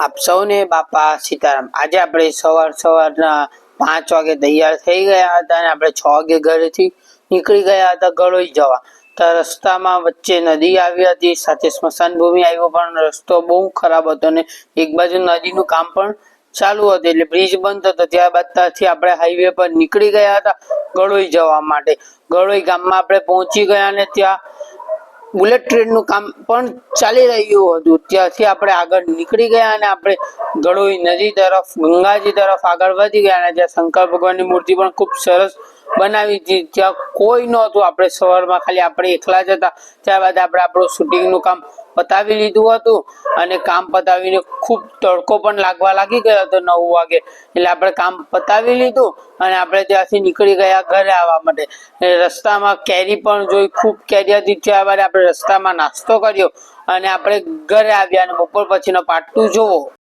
આપ સૌને બાપા સીતારામ। આજે આપણે સવારના 5 વાગે તૈયાર થઈ ગયા હતા અને આપણે 6 વાગે ઘરેથી નીકળી ગયા હતા ગળોઈ જવા। તો રસ્તામાં વચ્ચે નદી આવી હતી, સાથે સ્મશાન ભૂમિ આવ્યો, પણ રસ્તો બહુ ખરાબ હતો અને એક બાજુ નદીનું કામ પણ ચાલુ હતું એટલે બ્રિજ બંધ હતો। ત્યારબાદ ત્યાંથી આપણે હાઈવે પર નીકળી ગયા હતા ગળોઈ જવા માટે। ગળોઈ ગામમાં આપણે પહોંચી ગયા અને ત્યાં બુલેટ ટ્રેન નું કામ પણ ચાલી રહ્યું હતું। ત્યાંથી આપણે આગળ નીકળી ગયા અને આપણે ગળોઈ નદી તરફ, ગંગાજી તરફ આગળ વધી ગયા અને ત્યાં શંકર ભગવાનની મૂર્તિ પણ ખૂબ સરસ બનાવી હતી। ત્યાં કોઈ નહોતું, આપણે સવારમાં ખાલી આપણે એકલા જ હતા। ત્યારબાદ આપણે આપણું શૂટિંગનું કામ પતાવી લીધું હતું અને કામ પતાવીને ખૂબ તડકો પણ લાગવા લાગી ગયો હતો 9 વાગે, એટલે આપણે કામ પતાવી લીધું અને આપણે ત્યાંથી નીકળી ગયા ઘરે આવવા માટે। રસ્તામાં કેરી પણ જોઈ, ખૂબ કેરી હતી। ત્યારબાદ આપણે રસ્તામાં નાસ્તો કર્યો અને આપણે ઘરે આવ્યા અને બપોર પછીનો પાર્ટ 2 જોવો।